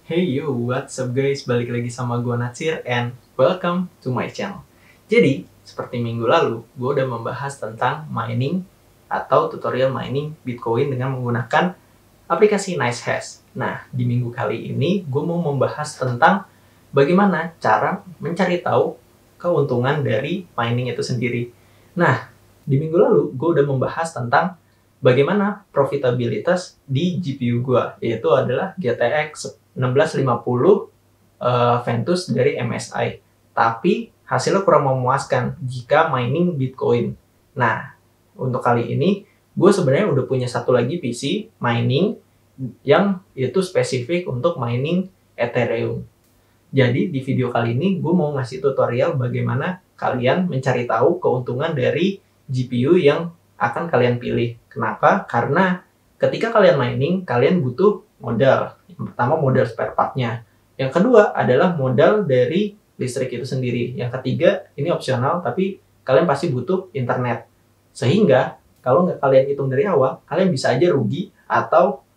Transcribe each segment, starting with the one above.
Hey yo, what's up guys? Balik lagi sama gue Natsir and welcome to my channel. Jadi, seperti minggu lalu, gue udah membahas tentang mining atau tutorial mining Bitcoin dengan menggunakan aplikasi NiceHash. Nah, di minggu kali ini gue mau membahas tentang bagaimana cara mencari tahu keuntungan dari mining itu sendiri. Nah, di minggu lalu gue udah membahas tentang bagaimana profitabilitas di GPU gue, yaitu adalah GTX 1650 Ventus dari MSI. Tapi hasilnya kurang memuaskan jika mining Bitcoin. Nah, untuk kali ini gue sebenarnya udah punya satu lagi PC mining yang itu spesifik untuk mining Ethereum. Jadi di video kali ini gue mau ngasih tutorial bagaimana kalian mencari tahu keuntungan dari GPU yang akan kalian pilih. Kenapa? Karena ketika kalian mining, kalian butuh modal. Yang pertama modal spare part-nya. Yang kedua adalah modal dari listrik itu sendiri. Yang ketiga, ini opsional, tapi kalian pasti butuh internet. Sehingga, kalau nggak kalian hitung dari awal, kalian bisa aja rugi atau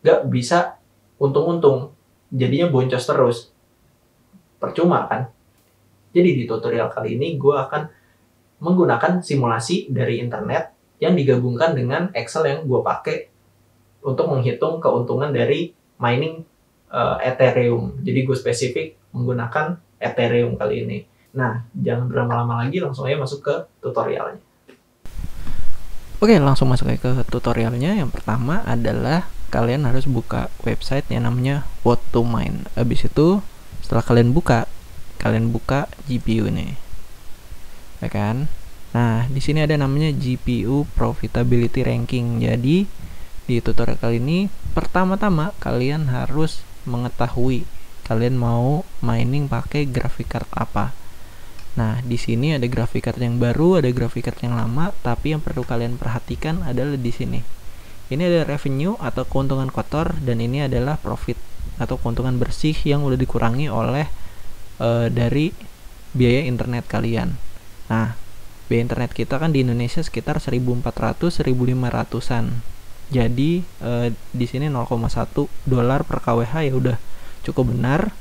nggak bisa untung-untung. Jadinya boncos terus. Percuma kan? Jadi di tutorial kali ini, gue akan menggunakan simulasi dari internet yang digabungkan dengan Excel yang gue pakai untuk menghitung keuntungan dari mining Ethereum. Jadi gue spesifik menggunakan Ethereum kali ini. Nah, jangan berlama-lama lagi, langsung aja masuk ke tutorialnya. Oke, langsung masuk ke tutorialnya. Yang pertama adalah kalian harus buka website yang namanya What to Mine. Habis itu, setelah kalian buka GPU nih. Ya kan? Nah, di sini ada namanya GPU Profitability Ranking. Jadi, di tutorial kali ini, pertama-tama kalian harus mengetahui kalian mau mining pakai graphic card apa. Nah, di sini ada graphic card yang baru, ada graphic card yang lama, tapi yang perlu kalian perhatikan adalah di sini. Ini ada revenue atau keuntungan kotor, dan ini adalah profit atau keuntungan bersih yang udah dikurangi oleh dari biaya internet kalian. Nah, biaya internet kita kan di Indonesia sekitar 1.400-1.500-an. Jadi di sini 0,1 dolar per kWh ya udah cukup benar.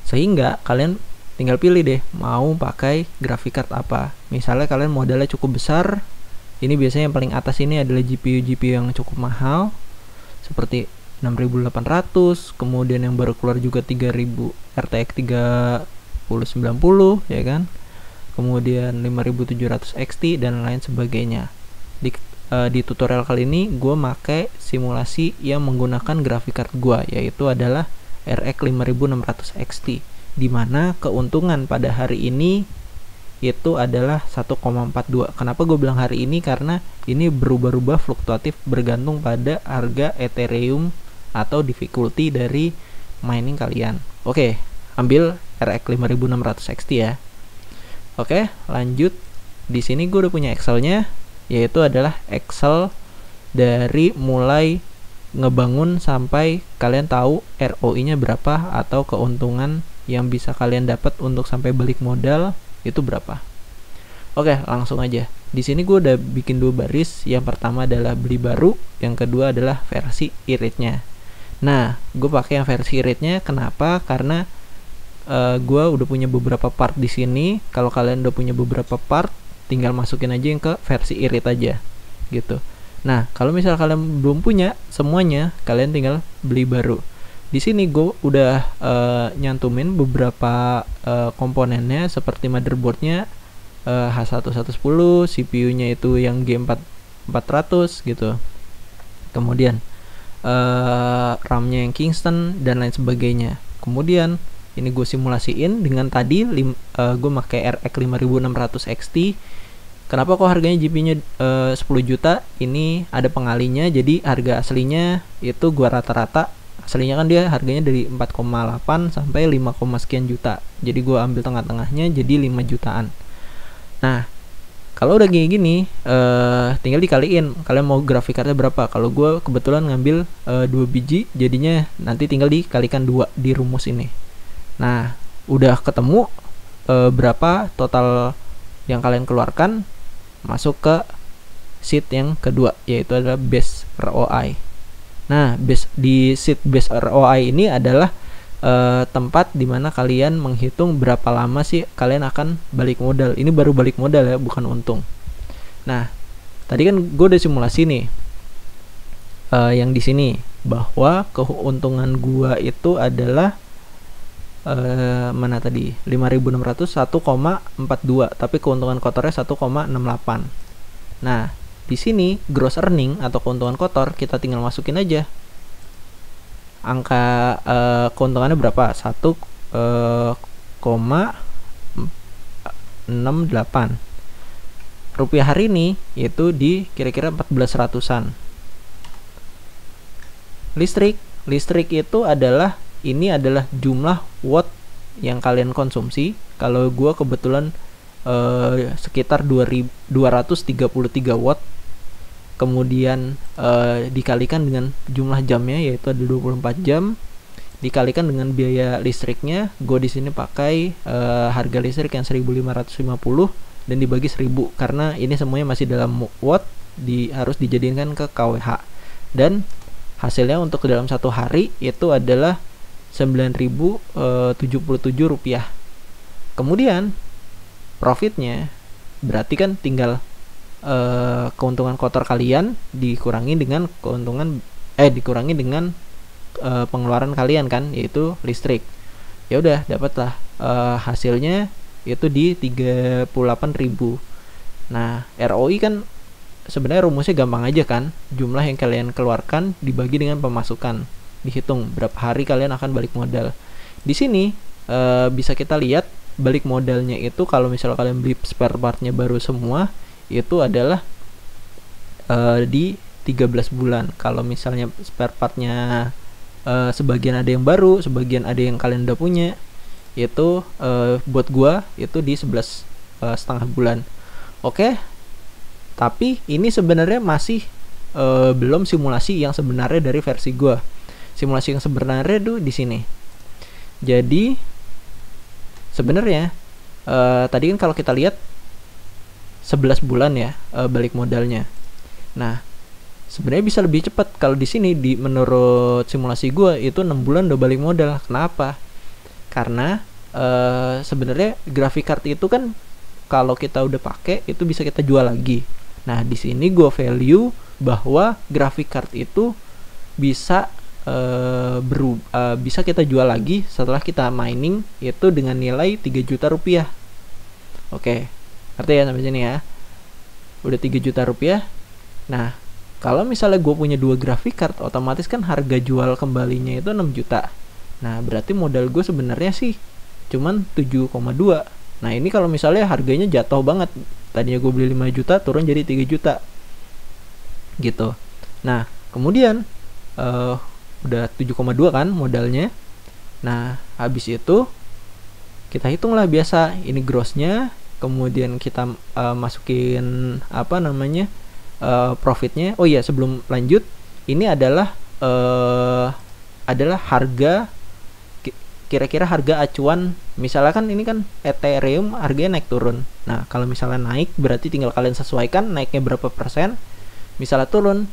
Sehingga kalian tinggal pilih deh mau pakai graphic card apa. Misalnya kalian modalnya cukup besar, ini biasanya yang paling atas ini adalah GPU yang cukup mahal seperti 6.800, kemudian yang baru keluar juga 3.000 RTX 3090 ya kan. Kemudian 5700 XT dan lain sebagainya. Di tutorial kali ini gue pakai simulasi yang menggunakan graphic card gue, yaitu adalah RX 5600 XT, dimana keuntungan pada hari ini itu adalah 1,42. Kenapa gue bilang hari ini? Karena ini berubah-ubah fluktuatif bergantung pada harga Ethereum atau difficulty dari mining kalian. Oke, ambil RX 5600 XT ya. Oke, lanjut. Di sini gue udah punya Excel-nya, yaitu adalah Excel dari mulai ngebangun sampai kalian tahu ROI-nya berapa atau keuntungan yang bisa kalian dapat untuk sampai balik modal itu berapa. Oke, langsung aja. Di sini gue udah bikin dua baris. Yang pertama adalah beli baru, yang kedua adalah versi irit-nya. Nah, gue pakai yang versi irit-nya. Kenapa? Karena gue udah punya beberapa part di sini. Kalau kalian udah punya beberapa part, tinggal masukin aja yang ke versi irit aja gitu. Nah, kalau misal kalian belum punya semuanya, kalian tinggal beli baru. Di sini gue udah nyantumin beberapa komponennya seperti motherboardnya H1110, CPU-nya itu yang G400 gitu. Kemudian RAM-nya yang Kingston dan lain sebagainya. Kemudian ini gue simulasiin dengan tadi gue pakai RX 5600 XT. Kenapa kok harganya GPU-nya 10 juta? Ini ada pengalinya, jadi harga aslinya itu gua rata-rata. Aslinya kan dia harganya dari 4,8 sampai 5, sekian juta. Jadi gua ambil tengah-tengahnya jadi 5 jutaan. Nah, kalau udah gini tinggal dikaliin kalian mau grafik cardnya berapa. Kalau gua kebetulan ngambil 2 biji, jadinya nanti tinggal dikalikan 2 di rumus ini. Nah, udah ketemu berapa total yang kalian keluarkan, masuk ke sheet yang kedua, yaitu adalah base ROI. Nah, di seed based ROI ini adalah tempat dimana kalian menghitung berapa lama sih kalian akan balik modal. Ini baru balik modal ya, bukan untung. Nah, tadi kan gue udah simulasi nih yang di sini bahwa keuntungan gue itu adalah mana tadi 5.600 1,42, tapi keuntungan kotornya 1,68. Nah, di sini gross earning atau keuntungan kotor kita tinggal masukin aja angka keuntungannya berapa, 1,68 rupiah hari ini, itu di kira-kira 1400-an. Listrik itu adalah jumlah watt yang kalian konsumsi. Kalau gua kebetulan sekitar 233 watt, kemudian dikalikan dengan jumlah jamnya, yaitu ada 24 jam, dikalikan dengan biaya listriknya. Gue di sini pakai harga listrik yang 1.550 dan dibagi 1.000 karena ini semuanya masih dalam watt, harus dijadikan ke kWh, dan hasilnya untuk dalam satu hari itu adalah 9.077 rupiah. Kemudian profitnya berarti kan tinggal keuntungan kotor kalian dikurangi dengan pengeluaran kalian kan, yaitu listrik. Ya udah, dapatlah hasilnya itu di 38.000. Nah, ROI kan sebenarnya rumusnya gampang aja kan, jumlah yang kalian keluarkan dibagi dengan pemasukan, dihitung berapa hari kalian akan balik modal. Di sini bisa kita lihat balik modalnya itu kalau misalnya kalian beli spare partnya baru semua, itu adalah di 13 bulan. Kalau misalnya spare partnya sebagian ada yang baru, sebagian ada yang kalian udah punya, itu buat gua itu di 11 setengah bulan. Oke. Tapi ini sebenarnya masih belum simulasi yang sebenarnya dari versi gua. Simulasi yang sebenarnya tuh di sini. Jadi sebenarnya tadi kan kalau kita lihat 11 bulan ya balik modalnya. Nah, sebenarnya bisa lebih cepat. Kalau di sini menurut simulasi gue itu 6 bulan udah balik modal. Kenapa? Karena sebenarnya graphic card itu kan kalau kita udah pakai itu bisa kita jual lagi. Nah, di sini gue value bahwa graphic card itu bisa bisa kita jual lagi setelah kita mining itu dengan nilai 3 juta rupiah. Oke, ngerti ya sampai sini ya? Udah 3 juta rupiah. Nah, kalau misalnya gue punya 2 graphic card, otomatis kan harga jual kembalinya itu 6 juta. Nah, berarti modal gue sebenarnya sih cuman 7,2. Nah, ini kalau misalnya harganya jatuh banget, tadinya gue beli 5 juta turun jadi 3 juta gitu. Nah, kemudian udah 7,2 kan modalnya. Nah, habis itu kita hitunglah biasa ini grossnya, kemudian kita masukin profitnya. Oh iya, sebelum lanjut, ini adalah harga, kira-kira harga acuan. Misalnya kan ini kan Ethereum harganya naik turun. Nah, kalau misalnya naik berarti tinggal kalian sesuaikan naiknya berapa persen. Misalnya turun,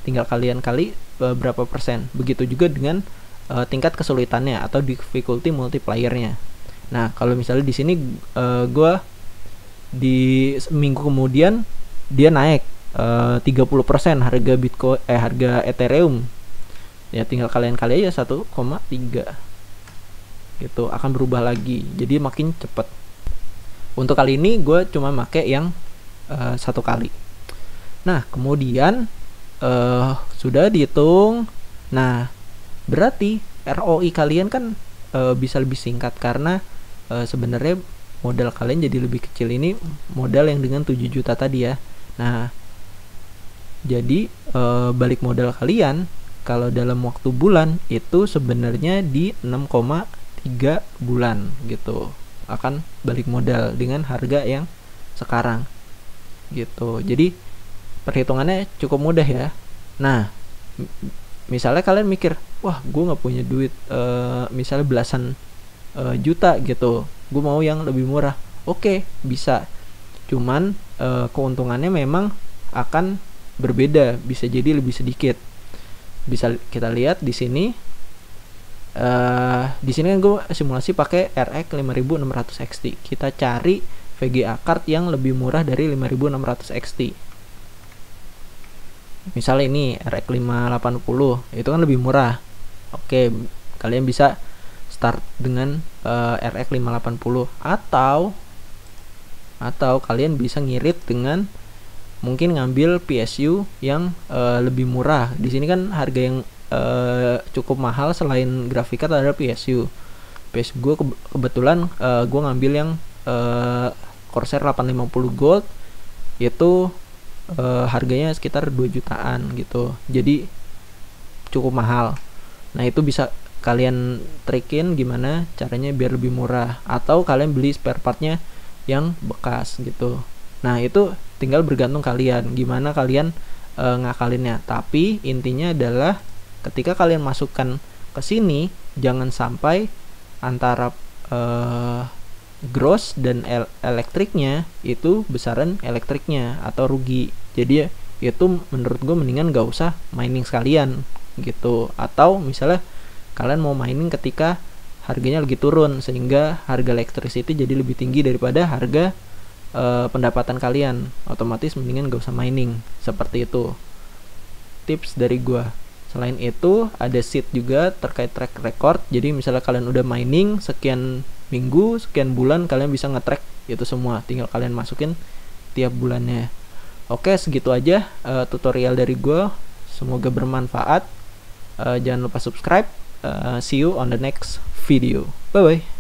tinggal kalian kali berapa persen. Begitu juga dengan tingkat kesulitannya atau difficulty multiplier-nya. Nah, kalau misalnya di sini gue di minggu kemudian dia naik 30% harga Bitcoin harga Ethereum. Ya tinggal kalian kali aja 1,3. Gitu, akan berubah lagi. Jadi makin cepat. Untuk kali ini gue cuma pakai yang 1 kali. Nah, kemudian sudah dihitung. Nah, berarti ROI kalian kan bisa lebih singkat karena sebenarnya modal kalian jadi lebih kecil. Ini modal yang dengan 7 juta tadi ya. Nah, jadi balik modal kalian kalau dalam waktu bulan itu sebenarnya di 6,3 bulan gitu akan balik modal dengan harga yang sekarang gitu. Jadi perhitungannya cukup mudah ya. Nah, misalnya kalian mikir, wah gue nggak punya duit misalnya belasan juta gitu, gue mau yang lebih murah. Oke, bisa, cuman keuntungannya memang akan berbeda, bisa jadi lebih sedikit. bisa kita lihat di sini. Di sini kan gue simulasi pakai RX 5600 XT. Kita cari VGA card yang lebih murah dari 5600 XT. Misalnya ini RX 580, itu kan lebih murah. Oke, kalian bisa start dengan RX 580 atau kalian bisa ngirit dengan mungkin ngambil PSU yang lebih murah. Di sini kan harga yang cukup mahal selain graphic card adalah PSU. PSU gue kebetulan gue ngambil yang Corsair 850 Gold, itu harganya sekitar 2 jutaan gitu, jadi cukup mahal. Nah itu bisa kalian trikin gimana caranya biar lebih murah, atau kalian beli spare partnya yang bekas gitu. Nah itu tinggal bergantung kalian gimana kalian ngakalinnya. Tapi intinya adalah ketika kalian masukkan ke sini, jangan sampai antara gross dan elektriknya itu besaran elektriknya atau rugi. Jadi itu menurut gue mendingan gak usah mining sekalian gitu. Atau misalnya kalian mau mining ketika harganya lagi turun, sehingga harga electricity jadi lebih tinggi daripada harga pendapatan kalian, otomatis mendingan gak usah mining. Seperti itu tips dari gue. Selain itu ada sheet juga terkait track record. Jadi misalnya kalian udah mining sekian minggu, sekian bulan, kalian bisa nge-track itu semua, tinggal kalian masukin tiap bulannya. Oke, segitu aja tutorial dari gue, semoga bermanfaat. Jangan lupa subscribe. See you on the next video. Bye bye.